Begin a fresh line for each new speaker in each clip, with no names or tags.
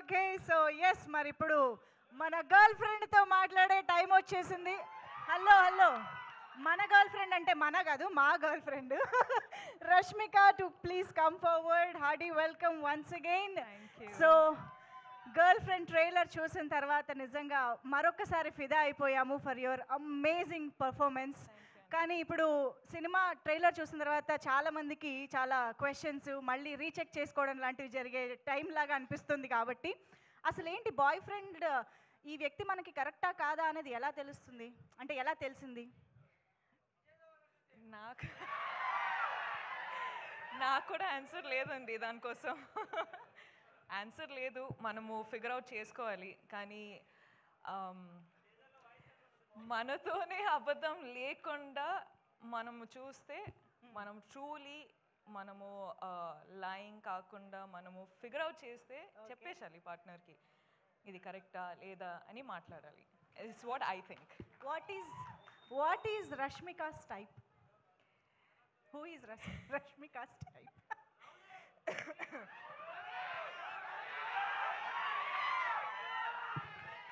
Okay. So yes, మరి ఇప్పుడు మన గర్ల్ ఫ్రెండ్‌తో మాట్లాడే టైం వచ్చేసింది. Hello, hello. మన గర్ల్ ఫ్రెండ్ అంటే మన కాదు, మా girl friend Rashmika to please come forward. Hardy welcome once again. So girl friend trailer చూసిన తర్వాత నిజంగా మరొకసారి ఫిదా అయిపోయాము ఫర్ యువర్ అమేజింగ్ పర్ఫార్మెన్స్. కానీ ఇప్పుడు సినిమా ట్రైలర్ చూసిన తర్వాత చాలామందికి చాలా క్వశ్చన్స్ మళ్ళీ రీచెక్ చేసుకోవడం లాంటివి జరిగే టైం లాగా అనిపిస్తుంది. కాబట్టి అసలు ఏంటి బాయ్ ఫ్రెండ్, ఈ వ్యక్తి మనకి కరెక్టా కాదా అనేది ఎలా తెలుస్తుంది, అంటే ఎలా తెలిసింది?
నాకు నాకు కూడా ఆన్సర్ లేదండి దానికోసం. ఆన్సర్ లేదు, మనము ఫిగర్ అవుట్ చేసుకోవాలి. కానీ మనతోనే అబద్ధం లేకుండా మనము చూస్తే, మనం ట్రూలీ మనము లైయింగ్ కాకుండా మనము ఫిగర్ అవుట్ చేస్తే చెప్పేసాలి పార్ట్నర్కి ఇది కరెక్టా లేదా అని మాట్లాడాలి. It's what I think.
What is Rashmika's type? Who is Rashmika's type?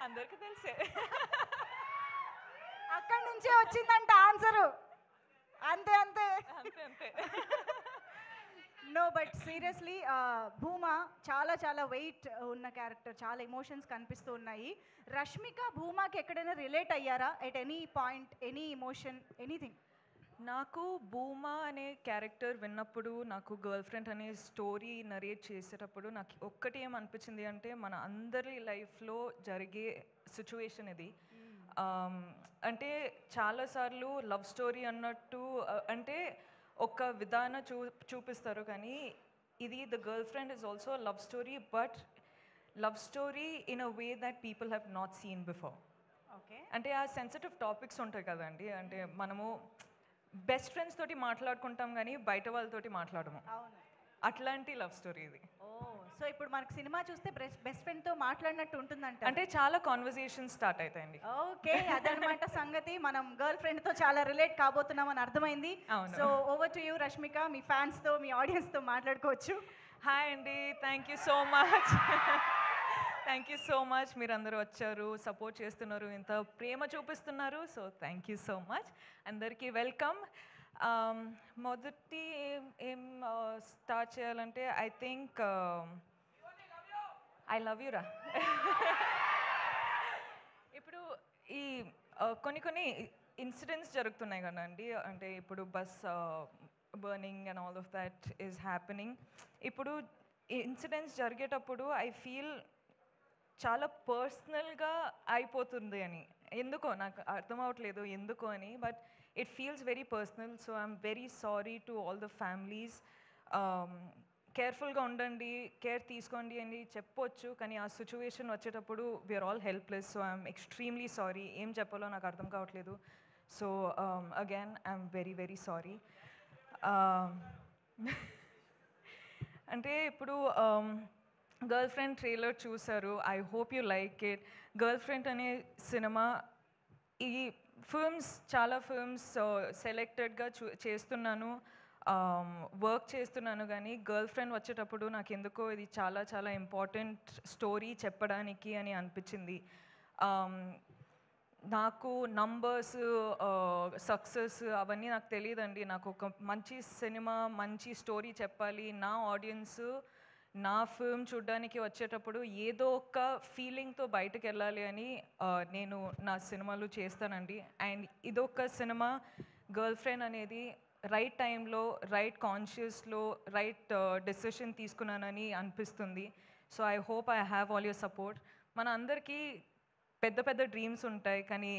అందరికీ తెలిసే.
అక్కడి నుంచే వచ్చిందంట ఆన్సరు. అంతే అంతే
అంతే అంతే.
నో బట్ సీరియస్లీ భూమా చాలా చాలా వెయిట్ ఉన్న క్యారెక్టర్, చాలా ఎమోషన్స్ కనిపిస్తూ ఉన్నాయి. రష్మిక భూమాకి ఎక్కడైనా రిలేట్ అయ్యారా at any point, any emotion, anything?
నాకు భూమా అనే క్యారెక్టర్ విన్నప్పుడు, నాకు గర్ల్ ఫ్రెండ్ అనే స్టోరీ నరేట్ చేసేటప్పుడు నాకు ఒక్కటి ఏమనిపించింది అంటే, మన అందరి లైఫ్లో జరిగే సిచ్యువేషన్ ఇది. అంటే చాలాసార్లు లవ్ స్టోరీ అన్నట్టు అంటే ఒక విధానం చూపిస్తారు, కానీ ఇది the girl friend is also love story, but love story in a way that people have not seen before.
Okay.
అంటే ఆ సెన్సిటివ్ టాపిక్స్ ఉంటాయి కదండి, అంటే మనము బెస్ట్ ఫ్రెండ్స్ తోటి మాట్లాడుకుంటాం కానీ బయట వాళ్ళతోటి మాట్లాడము.
అవును.
అట్లాంటి లవ్ స్టోరీ ఇది.
ఓ, సో ఇప్పుడు మనకు సినిమా చూస్తే బెస్ట్ ఫ్రెండ్తో మాట్లాడినట్టు ఉంటుందంట.
అంటే చాలా కాన్వర్సేషన్ స్టార్ట్ అవుతాయండి.
ఓకే, అదనమాట సంగతి. మనం గర్ల్ ఫ్రెండ్తో చాలా రిలేట్ కాబోతున్నామని అర్థమైంది.
అవును.
So over to you Rashmika, మీ ఫ్యాన్స్తో, మీ ఆడియన్స్తో మాట్లాడుకోవచ్చు.
హాయ్ అండి, thank you so much. Thank you so much, మీరు అందరూ వచ్చారు, సపోర్ట్ చేస్తున్నారు, ఇంత ప్రేమ చూపిస్తున్నారు. So thank you so much, అందరికీ వెల్కమ్. మొదటి ఏం స్టార్ట్ చేయాలంటే I think I love you రా. ఇప్పుడు ఈ కొన్ని ఇన్సిడెంట్స్ జరుగుతున్నాయి కదండి, అంటే ఇప్పుడు bus burning and all of that is happening. ఇప్పుడు ఇన్సిడెంట్స్ జరిగేటప్పుడు ఐ ఫీల్ చాలా పర్సనల్గా అయిపోతుంది అని, ఎందుకో నాకు అర్థం అవ్వట్లేదు ఎందుకో అని, but it feels very personal. So I'm very sorry to all the families. కేర్ఫుల్గా ఉండండి, కేర్ తీసుకోండి అని చెప్పొచ్చు, కానీ ఆ సిచ్యువేషన్ వచ్చేటప్పుడు we are all helpless. So I'm extremely sorry, ఏం చెప్పాలో నాకు అర్థం కావట్లేదు. So again I'm very very sorry. అంటే ఇప్పుడు గర్ల్ ఫ్రెండ్ ట్రైలర్ చూసారు, I hope you like it. Girlfriend అనే సినిమా, ఈ ఫిల్మ్స్ చాలా ఫిల్మ్స్ సెలెక్టెడ్గా చేస్తున్నాను, వర్క్ చేస్తున్నాను, కానీ గర్ల్ ఫ్రెండ్ వచ్చేటప్పుడు నాకు ఎందుకో ఇది చాలా చాలా ఇంపార్టెంట్ స్టోరీ చెప్పడానికి అని అనిపించింది. నాకు నంబర్స్, సక్సెస్ అవన్నీ నాకు తెలియదండి. నాకు ఒక మంచి సినిమా, మంచి స్టోరీ చెప్పాలి, నా ఆడియన్స్ నా ఫిల్మ్ చూడడానికి వచ్చేటప్పుడు ఏదో ఒక ఫీలింగ్తో బయటకు వెళ్ళాలి అని నేను నా సినిమాలు చేస్తానండి. అండ్ ఇదొక సినిమా, గర్ల్ ఫ్రెండ్ అనేది రైట్ టైంలో, రైట్ కాన్షియస్లో రైట్ డెసిషన్ తీసుకున్నానని అనిపిస్తుంది. So I hope I have all your support. మన అందరికీ పెద్ద పెద్ద డ్రీమ్స్ ఉంటాయి, కానీ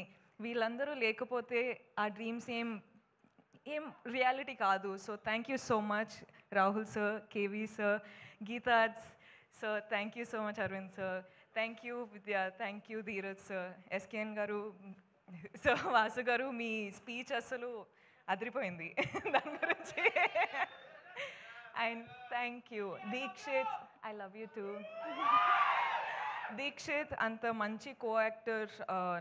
వీళ్ళందరూ లేకపోతే ఆ డ్రీమ్స్ ఏం రియాలిటీ కాదు. So thank you so much Rahul sir, KV sir, గీతాజ్ sir, thank you so much Aravind sir, thank you Vidya, thank you Dheeraj sir, SKN గారు, సో వాసు గారు, మీ స్పీచ్ అసలు అదిరిపోయింది దాని గురించి. And thank you Deekshith, I love you too. Deekshith అంత మంచి కో యాక్టర్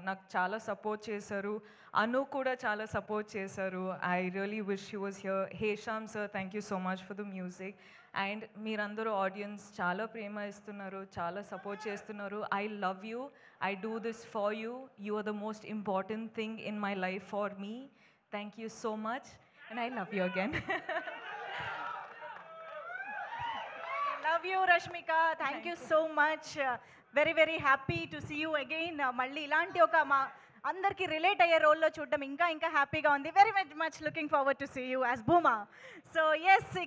నాకు చాలా సపోర్ట్ చేశారు. అను కూడా చాలా సపోర్ట్ చేశారు. I really wish you was here. Hesham sir, thank you so much for the music. And మీరందరూ ఆడియన్స్ చాలా ప్రేమ ఇస్తున్నారు, చాలా సపోర్ట్ చేస్తున్నారు. I love you. I do this for you. You are the most important thing in my life for me. Thank you so much and I love you again.
Love you Rashmika, thank you so much. Very very happy to see you again. మళ్ళీ ఇలాంటి ఒక మా అందరికీ relate అయ్యే రోల్లో చూడడం ఇంకా ఇంకా హ్యాపీగా ఉంది. Very very much looking forward to see you as Bhuma. So yes.